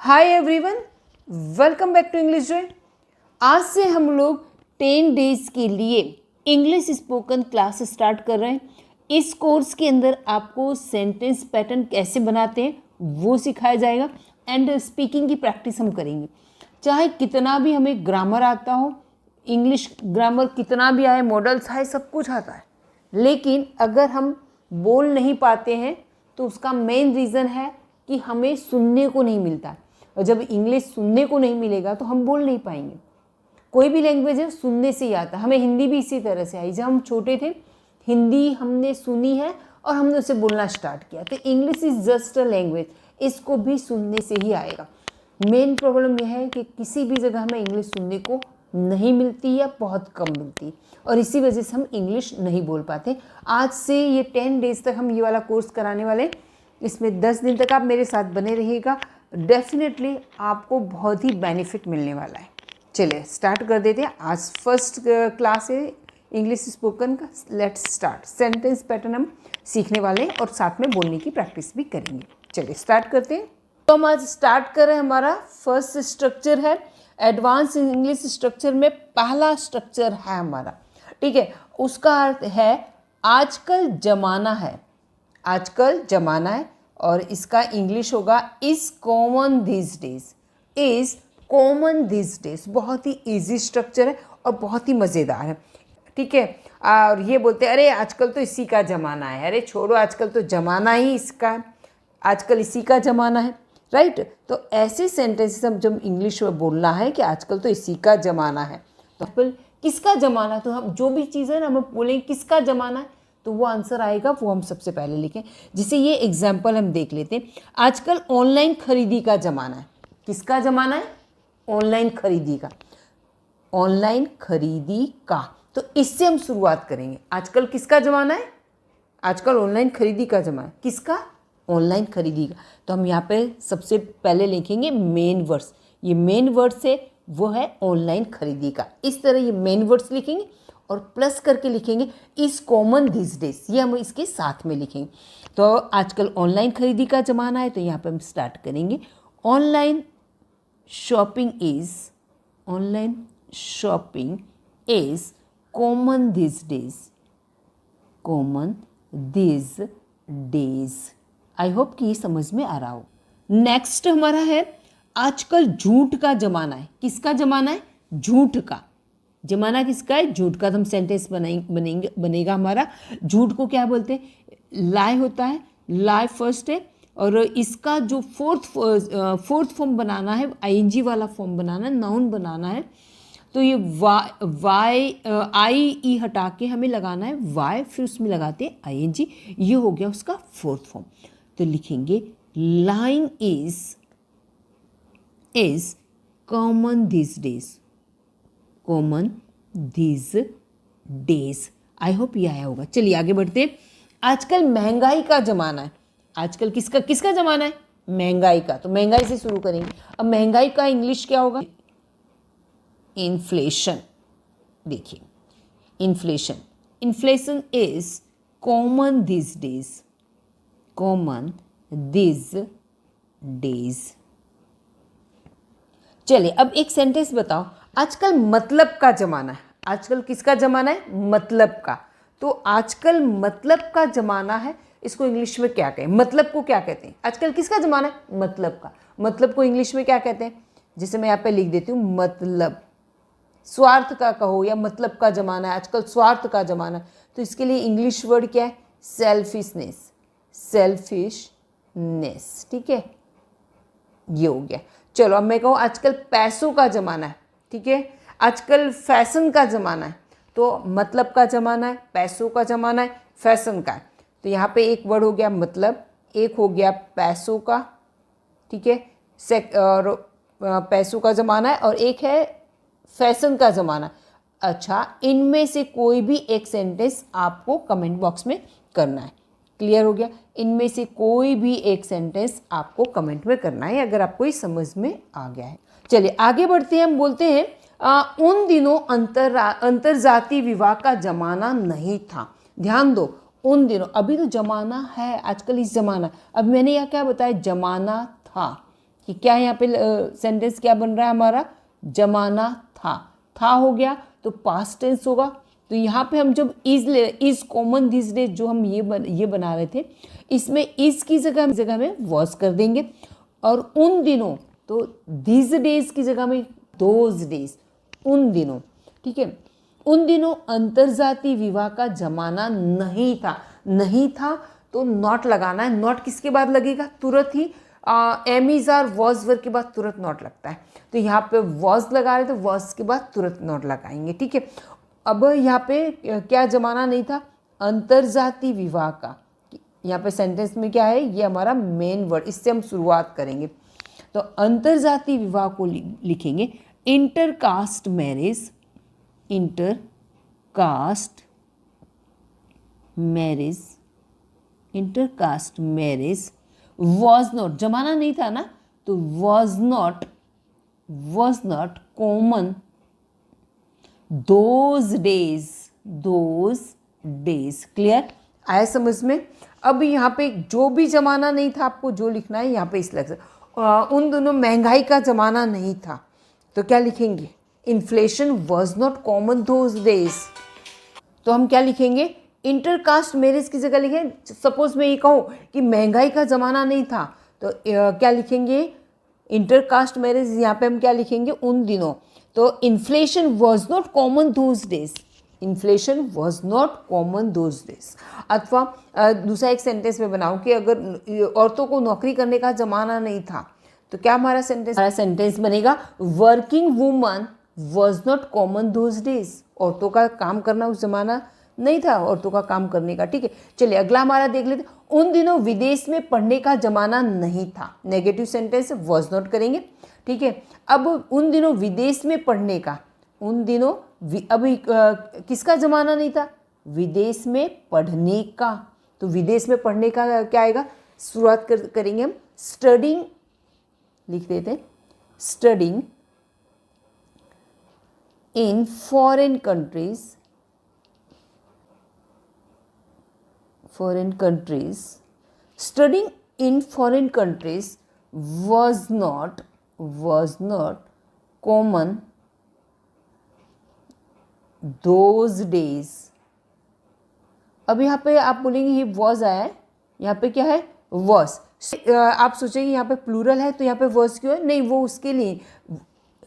Hi everyone, welcome back to English joy. आज से हम लोग 10 डेज के लिए इंग्लिश स्पोकन क्लास स्टार्ट कर रहे हैं। इस कोर्स के अंदर आपको सेंटेंस पैटर्न कैसे बनाते हैं वो सिखाया जाएगा एंड स्पीकिंग की प्रैक्टिस हम करेंगे। चाहे कितना भी हमें ग्रामर आता हो, इंग्लिश ग्रामर कितना भी आए, मॉडल्स आए, सब कुछ आता है, लेकिन अगर हम बोल नहीं पाते हैं तो उसका मेन रीज़न है कि हमें सुनने को नहीं मिलता। और जब इंग्लिश सुनने को नहीं मिलेगा तो हम बोल नहीं पाएंगे। कोई भी लैंग्वेज है सुनने से ही आता है। हमें हिंदी भी इसी तरह से आई। जब हम छोटे थे हिंदी हमने सुनी है और हमने उसे बोलना स्टार्ट किया। तो English is just a language, इसको भी सुनने से ही आएगा। मेन प्रॉब्लम यह है कि किसी भी जगह हमें इंग्लिश सुनने को नहीं मिलती या बहुत कम मिलती है और इसी वजह से हम इंग्लिश नहीं बोल पाते। आज से ये 10 डेज तक हम ये वाला कोर्स कराने वाले, इसमें 10 दिन तक आप मेरे साथ बने रहिएगा। डेफिनेटली आपको बहुत ही बेनिफिट मिलने वाला है। चलिए स्टार्ट कर देते हैं। आज फर्स्ट क्लास है इंग्लिश स्पोकन का। Let's start. सेंटेंस पैटर्न हम सीखने वाले हैं और साथ में बोलने की प्रैक्टिस भी करेंगे। चलिए स्टार्ट करते हैं। तो हम आज स्टार्ट कर रहे हैं। हमारा फर्स्ट स्ट्रक्चर है एडवांस इंग्लिश स्ट्रक्चर में पहला स्ट्रक्चर है हमारा, ठीक है। उसका अर्थ है आजकल जमाना है। आजकल जमाना है और इसका इंग्लिश होगा is common this days. Is common this days बहुत ही इजी स्ट्रक्चर है और बहुत ही मज़ेदार है, ठीक है। और ये बोलते हैं अरे आजकल तो इसी का ज़माना है। अरे छोड़ो, आजकल तो ज़माना ही इसका है, आजकल इसी का ज़माना है, राइट। तो ऐसे सेंटेंसेस हम जब इंग्लिश में बोलना है कि आजकल तो इसी का ज़माना है, तो फिर किसका ज़माना है, तो हम जो भी चीज़ है ना हम बोलेंगे किसका ज़माना है, तो वो आंसर आएगा, वो हम सबसे पहले लिखें। जैसे ये एग्जाम्पल हम देख लेते हैं। आजकल ऑनलाइन खरीदी का ज़माना है। किसका ज़माना है? ऑनलाइन खरीदी का। ऑनलाइन खरीदी का, तो इससे हम शुरुआत करेंगे। आजकल किसका ज़माना है? आजकल ऑनलाइन खरीदी का ज़माना है। किसका? ऑनलाइन खरीदी का। तो हम यहाँ पे सबसे पहले लिखेंगे मेन वर्ड्स। ये मेन वर्ड्स है वो है ऑनलाइन खरीदी का। इस तरह ये मेन वर्ड्स लिखेंगे और प्लस करके लिखेंगे इज़ कॉमन दिस डेज, ये हम इसके साथ में लिखेंगे। तो आजकल ऑनलाइन खरीदी का ज़माना है, तो यहाँ पे हम स्टार्ट करेंगे online shopping is common this days. Common this days. I hope कि ये समझ में आ रहा हो। नेक्स्ट हमारा है आजकल झूठ का ज़माना है। किसका ज़माना है? झूठ का। जमाना किसका है? झूठ का। तो हम सेंटेंस बनेगा हमारा। झूठ को क्या बोलते हैं? लाई होता है। लाई फर्स्ट है और इसका जो फोर्थ फॉर्म बनाना है, आईएनजी वाला फॉर्म बनाना है, नाउन बनाना है। तो ये आई ई हटा के हमें लगाना है वाई, फिर उसमें लगाते हैं आईएनजी। ये हो गया उसका फोर्थ फॉर्म। तो लिखेंगे lying is common this days. Common this days. I hope ये आया होगा। चलिए आगे बढ़ते हैं। आजकल महंगाई का ज़माना है। आजकल किसका ज़माना है? महंगाई का। तो महंगाई से शुरू करेंगे। अब महंगाई का इंग्लिश क्या होगा? इन्फ्लेशन। देखिए inflation is common this days. Common this days. चलिए अब एक सेंटेंस बताओ। आजकल मतलब का ज़माना है। आजकल किसका ज़माना है? मतलब का। तो आजकल मतलब का ज़माना है, इसको इंग्लिश में क्या कहें? मतलब को क्या कहते हैं? आजकल किसका ज़माना है? मतलब का। मतलब को इंग्लिश में क्या कहते हैं? जैसे मैं यहाँ पे लिख देती हूँ मतलब। स्वार्थ का कहो या मतलब का ज़माना है, आजकल स्वार्थ का ज़माना है, तो इसके लिए इंग्लिश वर्ड क्या है? सेल्फिशनेस। सेल्फिशनेस, ठीक है। ये हो गया। चलो अब मैं कहूँ आजकल पैसों का ज़माना है, ठीक है। आजकल फैशन का ज़माना है, तो मतलब का ज़माना है, पैसों का ज़माना है, फैशन का है। तो यहाँ पे एक वर्ड हो गया मतलब, एक हो गया पैसों का, ठीक है। और पैसों का ज़माना है और एक है फैशन का ज़माना। अच्छा, इनमें से कोई भी एक सेंटेंस आपको कमेंट बॉक्स में करना है। क्लियर हो गया? इनमें से कोई भी एक सेंटेंस आपको कमेंट में करना है अगर आपको ये समझ में आ गया है। चलिए आगे बढ़ते हैं। हम बोलते हैं उन दिनों अंतरजातीय विवाह का ज़माना नहीं था। ध्यान दो, उन दिनों, अभी तो ज़माना है, आजकल इस ज़माना। अब मैंने यह क्या बताया? ज़माना था। कि क्या यहाँ पे सेंटेंस क्या बन रहा है हमारा, जमाना था हो गया तो पास्ट टेंस होगा। तो यहाँ पे हम जब इज कॉमन दिस डेज जो हम ये बना रहे थे, इसमें इज की जगह में वॉज कर देंगे, और उन दिनों तो दिस डेज की जगह में दोज डेज, उन दिनों, ठीक है। उन दिनों अंतर्जातीय विवाह का जमाना नहीं था तो नॉट लगाना है। नॉट किसके बाद लगेगा, तुरंत ही एम इज आर वॉज वर्ग के बाद तुरंत नॉट लगता है, तो यहाँ पे वॉज लगा रहे तो वॉज के बाद तुरंत नॉट लगाएंगे, ठीक है। अब यहाँ पे क्या जमाना नहीं था, अंतर्जातीय विवाह का। यहाँ पे सेंटेंस में क्या है, ये हमारा मेन वर्ड, इससे हम शुरुआत करेंगे। तो अंतर्जातीय विवाह को लिखेंगे intercaste marriage, intercaste marriage was not, जमाना नहीं था ना, तो was not common those days. Clear आया समझ में। अब यहाँ पे जो भी जमाना नहीं था, आपको जो लिखना है यहाँ पे इस लग उन दोनों महंगाई का जमाना नहीं था, तो क्या लिखेंगे, inflation was not common those days. तो हम क्या लिखेंगे, इंटरकास्ट मैरिज की जगह लिखें। सपोज मैं ये कहूँ कि महंगाई का ज़माना नहीं था, तो क्या लिखेंगे, इंटरकास्ट मैरिज, यहाँ पे हम क्या लिखेंगे, उन दिनों। तो inflation was not common those days, inflation was not common those days. अथवा दूसरा एक सेंटेंस में बनाऊँ कि अगर औरतों को नौकरी करने का ज़माना नहीं था, तो क्या हमारा सेंटेंस बनेगा, working woman was not common those days. औरतों का काम करना उस जमाना नहीं था, औरतों का काम करने का, ठीक है। चलिए अगला हमारा देख लेते, उन दिनों विदेश में पढ़ने का जमाना नहीं था। नेगेटिव सेंटेंस वॉज नॉट करेंगे, ठीक है। अब उन दिनों विदेश में पढ़ने का, उन दिनों अभी किसका जमाना नहीं था, विदेश में पढ़ने का। तो विदेश में पढ़ने का क्या आएगा, शुरुआत करेंगे हम, स्टडिंग लिख देते हैं, studying in foreign countries, studying in foreign countries was not common those days। अब यहाँ पे आप बोलेंगे ये was आया है, यहाँ पे क्या है, was। आप सोचेंगे यहाँ पे प्लूरल है तो यहाँ पे was क्यों है, नहीं, वो उसके लिए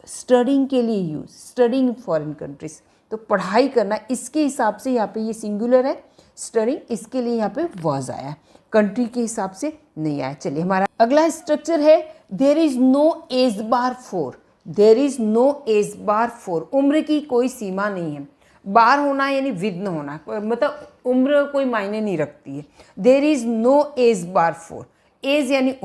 स्टडिंग के लिए use, studying in foreign countries, तो पढ़ाई करना, इसके हिसाब से यहाँ पे ये सिंगुलर है, स्टडिंग, इसके लिए यहाँ पे वॉज आया, कंट्री के हिसाब से नहीं आया। चलिए हमारा अगला स्ट्रक्चर है, there is no age bar for, there is no age bar for, उम्र की कोई सीमा नहीं है। बार होना यानी विघ्न होना, मतलब उम्र कोई मायने नहीं रखती है। There is no age bar for, age यानी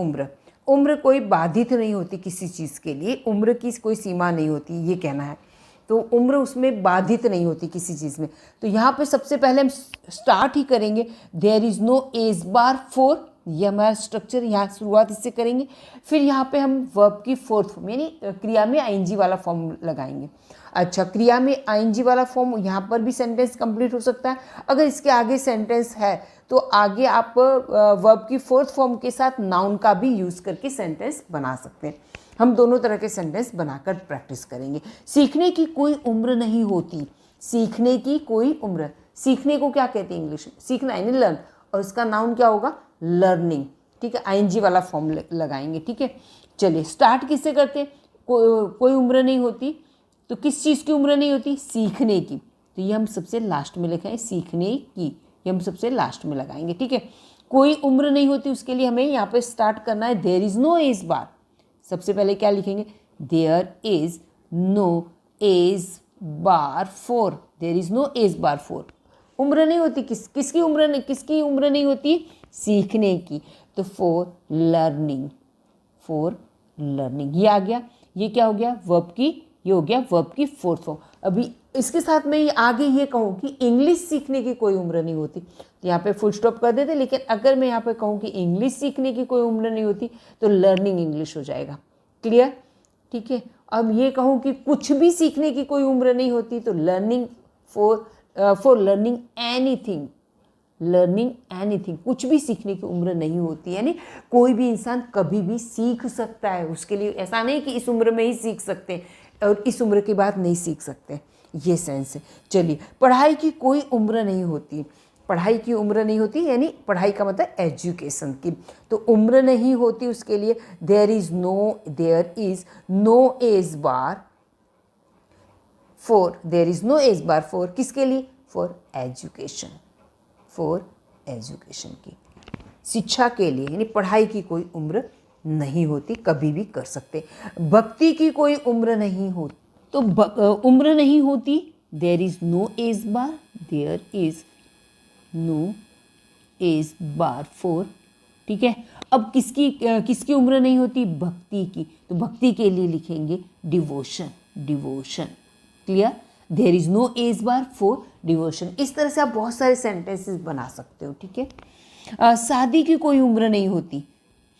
उम्र कोई बाधित नहीं होती किसी चीज़ के लिए, उम्र की कोई सीमा नहीं होती, ये कहना है। तो उम्र उसमें बाधित नहीं होती किसी चीज़ में। तो यहाँ पे सबसे पहले हम स्टार्ट ही करेंगे, there is no age bar for, ये हमारा स्ट्रक्चर, यहाँ शुरुआत इससे करेंगे। फिर यहाँ पे हम वर्ब की फोर्थ फॉर्म यानी क्रिया में आईएनजी वाला फॉर्म लगाएंगे। अच्छा, क्रिया में आईएनजी वाला फॉर्म, यहाँ पर भी सेंटेंस कंप्लीट हो सकता है। अगर इसके आगे सेंटेंस है तो आगे आप वर्ब की फोर्थ फॉर्म के साथ नाउन का भी यूज़ करके सेंटेंस बना सकते हैं। हम दोनों तरह के सेंटेंस बनाकर प्रैक्टिस करेंगे। सीखने की कोई उम्र नहीं होती, सीखने की कोई उम्र, सीखने को क्या कहते हैं इंग्लिश में, सीखना यानी लर्न, और इसका नाउन क्या होगा, लर्निंग, ठीक है। आईएनजी वाला फॉर्म लगाएंगे, ठीक है। चलिए स्टार्ट किससे करते हैं, कोई उम्र नहीं होती, तो किस चीज़ की उम्र नहीं होती, सीखने की, तो ये हम सबसे लास्ट में लिखें, सीखने की, ये हम सबसे लास्ट में लगाएंगे, ठीक है। कोई उम्र नहीं होती, उसके लिए हमें यहाँ पे स्टार्ट करना है, there is no age bar. सबसे पहले क्या लिखेंगे, there is no age bar for, there is no age bar for, उम्र नहीं होती, किसकी उम्र नहीं होती, सीखने की, तो फॉर लर्निंग, ये आ गया। ये क्या हो गया, वर्ब की, ये हो गया वर्ब की फोर्थ फॉर्म। अभी इसके साथ मैं आगे ये कहूँ कि इंग्लिश सीखने की कोई उम्र नहीं होती, तो यहाँ पे फुल स्टॉप कर देते। लेकिन अगर मैं यहाँ पे कहूँ कि इंग्लिश सीखने की कोई उम्र नहीं होती, तो लर्निंग इंग्लिश हो जाएगा। क्लियर, ठीक है। अब ये कहूँ कि कुछ भी सीखने की कोई उम्र नहीं होती, तो learning for learning anything, learning anything, कुछ भी सीखने की उम्र नहीं होती, यानी कोई भी इंसान कभी भी सीख सकता है। उसके लिए ऐसा नहीं कि इस उम्र में ही सीख सकते हैं और इस उम्र के बाद नहीं सीख सकते, ये सेंस है। चलिए, पढ़ाई की कोई उम्र नहीं होती, पढ़ाई की उम्र नहीं होती, यानी पढ़ाई का मतलब एजुकेशन की, तो उम्र नहीं होती उसके लिए। There is no age bar for, there is no age bar for किसके लिए? फॉर एजुकेशन, फॉर एजुकेशन की, शिक्षा के लिए, यानी पढ़ाई की कोई उम्र नहीं होती, कभी भी कर सकते। भक्ति की कोई उम्र नहीं होती, तो उम्र नहीं होती, there is no age bar, there is no age bar for, ठीक है। अब किसकी उम्र नहीं होती? भक्ति की, तो भक्ति के लिए लिखेंगे devotion, devotion, clear. There is no age bar for devotion. इस तरह से आप बहुत सारे सेंटेंसेस बना सकते हो, ठीक है। शादी की कोई उम्र नहीं होती,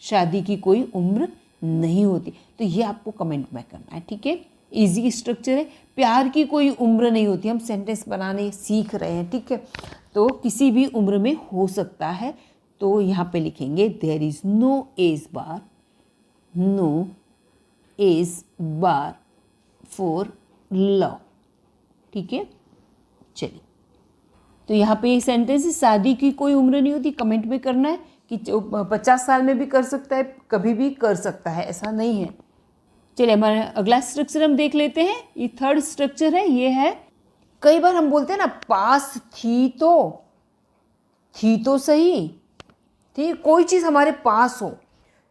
शादी की कोई उम्र नहीं होती, तो ये आपको कमेंट में करना है, ठीक है। इजी स्ट्रक्चर है। प्यार की कोई उम्र नहीं होती, हम सेंटेंस बनाने सीख रहे हैं, ठीक है, तो किसी भी उम्र में हो सकता है, तो यहाँ पे लिखेंगे there is no age bar, no age bar for love, ठीक है। चलिए, तो यहाँ पे ये सेंटेंस है, शादी की कोई उम्र नहीं होती, कमेंट में करना है कि 50 साल में भी कर सकता है, कभी भी कर सकता है, ऐसा नहीं है। चलिए, हमारा अगला स्ट्रक्चर हम देख लेते हैं। ये थर्ड स्ट्रक्चर है, ये है, कई बार हम बोलते हैं ना पास थी तो सही, ठीक, कोई चीज़ हमारे पास हो,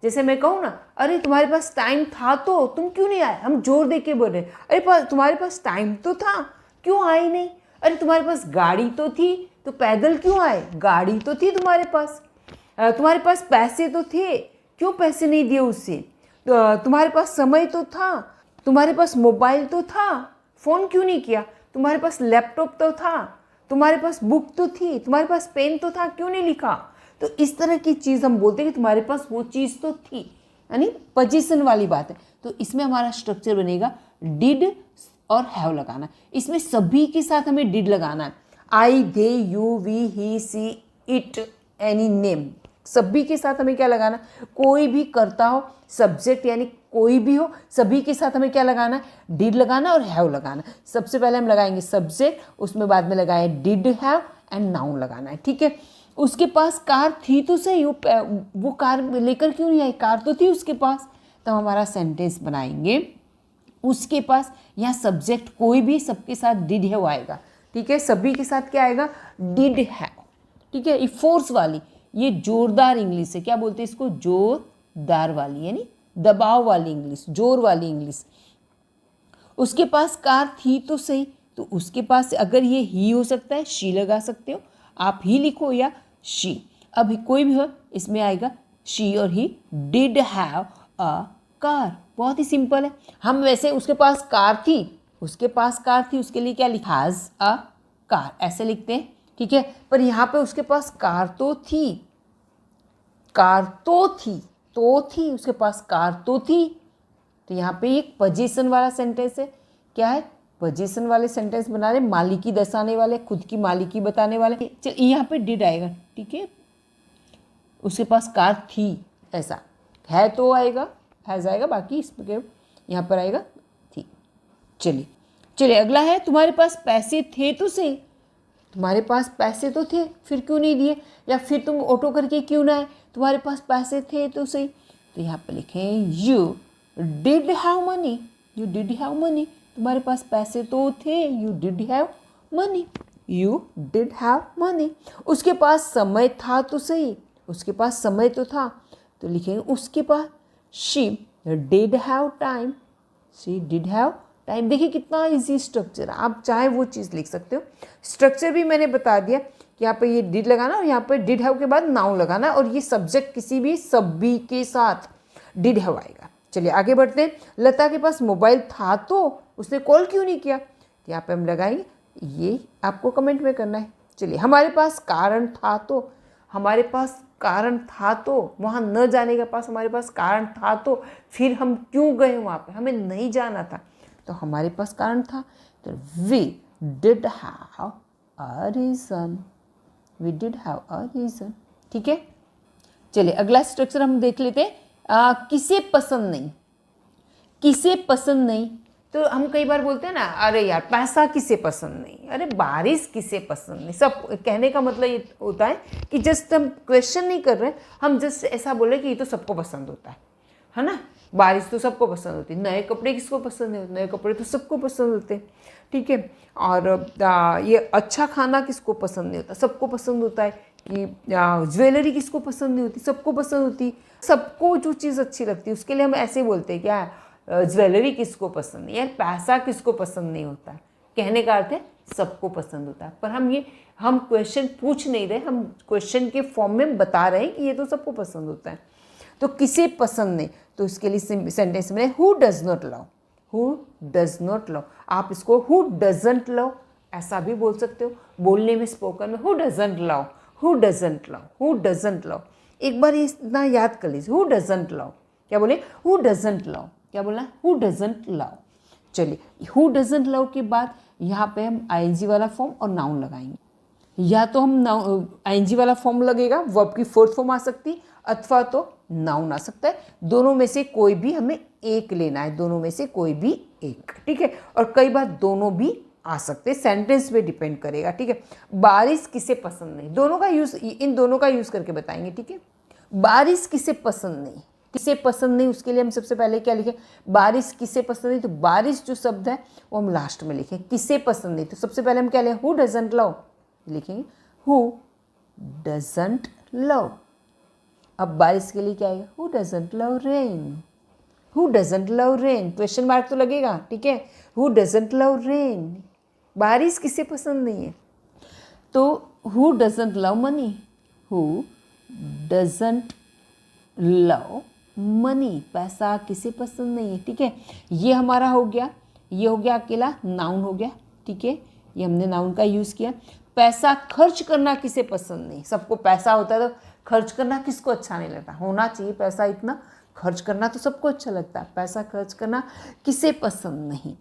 जैसे मैं कहूँ ना, अरे तुम्हारे पास टाइम था तो तुम क्यों नहीं आए, हम जोर दे के बोल रहे हैं, अरे तुम्हारे पास टाइम तो था, क्यों आए नहीं? अरे तुम्हारे पास गाड़ी तो थी, तो पैदल क्यों आए? गाड़ी तो थी तुम्हारे पास। तुम्हारे पास पैसे तो थे, क्यों पैसे नहीं दिए उससे? तुम्हारे पास समय तो था, तुम्हारे पास मोबाइल तो था, फ़ोन क्यों नहीं किया? तुम्हारे पास लैपटॉप तो था, तुम्हारे पास बुक तो थी, तुम्हारे पास पेन तो था, क्यों नहीं लिखा? तो इस तरह की चीज़ हम बोलते हैं कि तुम्हारे पास वो चीज़ तो थी, यानी पोजीशन वाली बात है। तो इसमें हमारा स्ट्रक्चर बनेगा डिड और हैव लगाना। इसमें सभी के साथ हमें डिड लगाना है। I, they, you, we, he, she, it, any, name, सभी के साथ हमें क्या लगाना? कोई भी करता हो, सब्जेक्ट यानी कोई भी हो, सभी के साथ हमें क्या लगाना है? डिड लगाना और हैव लगाना। सबसे पहले हम लगाएंगे सब्जेक्ट, उसमें बाद में लगाए डिड, हैव एंड नाउन लगाना है, ठीक है। उसके पास कार थी तो सही, वो कार लेकर क्यों नहीं आई? कार तो थी उसके पास, तब हमारा सेंटेंस बनाएंगे उसके पास, यहाँ सब्जेक्ट कोई भी, सबके साथ डिड हैव आएगा, ठीक है। सभी के साथ क्या आएगा? डिड हैव, ठीक है। ये फोर्स वाली, ये जोरदार इंग्लिश है, क्या बोलते हैं इसको? जोरदार वाली, यानी दबाव वाली इंग्लिश, जोर वाली इंग्लिश। उसके पास कार थी तो सही, तो उसके पास अगर ये ही हो सकता है, शी लगा सकते हो, आप ही लिखो या शी, अब कोई भी हो, इसमें आएगा शी और he did have a car. बहुत ही सिंपल है। हम वैसे उसके पास कार थी, उसके पास कार थी, उसके लिए क्या लिखा? हैज़ अ कार, ऐसे लिखते हैं, ठीक है। पर यहाँ पे उसके पास कार तो थी, कार तो थी, उसके पास कार तो थी, तो यहाँ पे एक पोजीशन वाला सेंटेंस है। क्या है? पोजीशन वाले सेंटेंस बना रहे, मालिकी दर्शाने वाले, खुद की मालिकी बताने वाले। चलिए, यहाँ पे डिड आएगा, ठीक है, उसके पास कार थी, ऐसा है तो आएगा, हैज़ आएगा, बाकी इसके यहाँ पर आएगा थी। चलिए अगला है, तुम्हारे पास पैसे थे तो सही, तुम्हारे पास पैसे तो थे, फिर क्यों नहीं दिए? या फिर तुम ऑटो करके क्यों ना आए? तुम्हारे पास पैसे थे तो सही, तो यहाँ पर लिखें you did have money, you did have money, तुम्हारे पास पैसे तो थे, you did have money, you did have money. उसके पास समय था तो सही, उसके पास समय तो था, तो लिखेंगे उसके पास she did have time, she did have time. देखिए कितना इजी स्ट्रक्चर, आप चाहे वो चीज़ लिख सकते हो। स्ट्रक्चर भी मैंने बता दिया कि यहाँ पे ये डिड लगाना और यहाँ पे डिड हैव के बाद नाउन लगाना, और ये सब्जेक्ट किसी भी सभी के साथ डिड हैव आएगा। चलिए आगे बढ़ते हैं। लता के पास मोबाइल था तो उसने कॉल क्यों नहीं किया? तो यहाँ पे हम लगाएंगे, ये आपको कमेंट में करना है। चलिए, हमारे पास कारण था तो, हमारे पास कारण था तो, वहाँ न जाने के पास हमारे पास कारण था तो फिर हम क्यों गए वहाँ पे? हमें नहीं जाना था, तो हमारे पास कारण था, तो we did have a reason, we did have a reason. ठीक है, चलिए अगला स्ट्रक्चर हम देख लेते हैं। किसे पसंद नहीं, किसे पसंद नहीं, तो हम कई बार बोलते हैं ना, अरे यार पैसा किसे पसंद नहीं, अरे बारिश किसे पसंद नहीं। सब कहने का मतलब ये होता है कि जस्ट हम क्वेश्चन नहीं कर रहे, हम जस्ट ऐसा बोल रहे कि ये तो सबको पसंद होता है ना। बारिश तो सबको पसंद होती है, नए कपड़े किसको पसंद है, नए कपड़े तो सबको पसंद होते हैं। ठीक है, और ये अच्छा खाना किसको पसंद नहीं होता, सबको पसंद होता है। कि ज्वेलरी किसको पसंद नहीं होती, सबको पसंद होती। सबको जो चीज़ अच्छी लगती है उसके लिए हम ऐसे बोलते हैं क्या, ज्वेलरी किसको पसंद नहीं, यार पैसा किसको पसंद नहीं होता है। कहने का अर्थ है सबको पसंद होता है, पर हम क्वेश्चन पूछ नहीं रहे, हम क्वेश्चन के फॉर्म में बता रहे हैं कि ये तो सबको पसंद होता है। तो किसे पसंद नहीं, तो इसके लिए सेंटेंस में who does not love, who does not love. आप इसको हु डजंट लव ऐसा भी बोल सकते हो, बोलने में स्पोकन में who doesn't love, who doesn't love, who doesn't love. एक बार ये इतना याद कर लीजिए, हु डजंट लव, क्या बोले, हु डजंट लव, क्या बोला, हु डजंट लव। चलिए हु डजंट लव के बाद यहाँ पे हम आईएनजी वाला फॉर्म और नाउन लगाएंगे। या तो हम आईएनजी वाला फॉर्म लगेगा, वर्ब की फोर्थ फॉर्म आ सकती, अथवा तो नाउन आ सकता है। दोनों में से कोई भी हमें एक लेना है, दोनों में से कोई भी एक। ठीक है, और कई बार दोनों भी आ सकते हैं, सेंटेंस पे डिपेंड करेगा। ठीक है, बारिश किसे पसंद नहीं, दोनों का यूज, इन दोनों का यूज करके बताएंगे। ठीक है, बारिश किसे पसंद नहीं, किसे पसंद नहीं, उसके लिए हम सबसे पहले क्या लिखें, बारिश किसे पसंद नहीं। तो बारिश जो शब्द है वो हम लास्ट में लिखें, किसे पसंद नहीं। तो सबसे पहले हम क्या लें, हु डजंट लव लिखेंगे, हु डजंट लव। अब बारिश के लिए क्या आएगा, who doesn't love rain, who doesn't love rain, question mark तो लगेगा। ठीक है, हु डजंट लव रेन, बारिश किसे पसंद नहीं है। तो who doesn't love money, who doesn't love money, पैसा किसे पसंद नहीं है। ठीक है, ये हमारा हो गया, ये हो गया अकेला नाउन हो गया। ठीक है, ये हमने नाउन का यूज़ किया। पैसा खर्च करना किसे पसंद नहीं, सबको पैसा होता है तो खर्च करना किसको अच्छा नहीं लगता, होना चाहिए पैसा, इतना खर्च करना तो सबको अच्छा लगता है, पैसा खर्च करना किसे पसंद नहीं।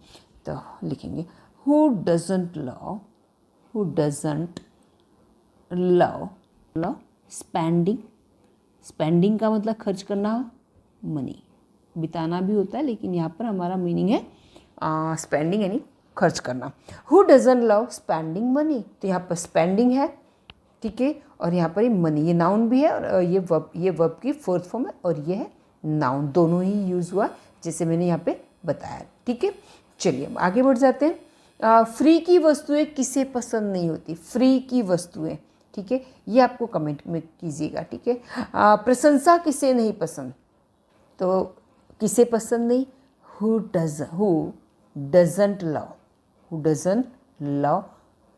तो लिखेंगे who doesn't love, who doesn't love love spending, spending का मतलब खर्च करना, मनी बिताना भी होता है, लेकिन यहाँ पर हमारा मीनिंग है स्पेंडिंग यानी खर्च करना। Who doesn't love spending money, तो यहाँ पर स्पेंडिंग है। ठीक है, और यहाँ पर ये मनी, ये नाउन भी है और ये वर्ब की फोर्थ फॉर्म है और ये है नाउन, दोनों ही यूज़ हुआ जैसे मैंने यहाँ पे बताया। ठीक है, चलिए हम आगे बढ़ जाते हैं। फ्री की वस्तुएं किसे पसंद नहीं होती, फ्री की वस्तुएं। ठीक है, ये आपको कमेंट में कीजिएगा। ठीक है, प्रशंसा किसे नहीं पसंद, तो किसे पसंद नहीं, who doesn't love, who doesn't love,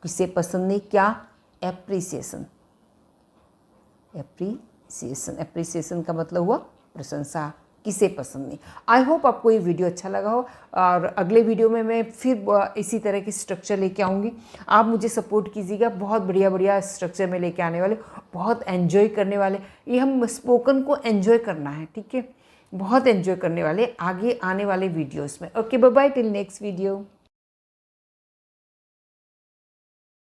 किसे पसंद नहीं, क्या, एप्रिसिएशन, एप्रिसिएशन, एप्रिसिएशन का मतलब हुआ प्रशंसा, किसे पसंद नहीं। आई होप आपको ये वीडियो अच्छा लगा हो, और अगले वीडियो में मैं फिर इसी तरह की स्ट्रक्चर लेके आऊँगी। आप मुझे सपोर्ट कीजिएगा, बहुत बढ़िया बढ़िया स्ट्रक्चर में लेके आने वाले, बहुत एंजॉय करने वाले। ये हम स्पोकन को एंजॉय करना है। ठीक है, बहुत एंजॉय करने वाले आगे आने वाले वीडियोस में। Okay, bye bye, till next video.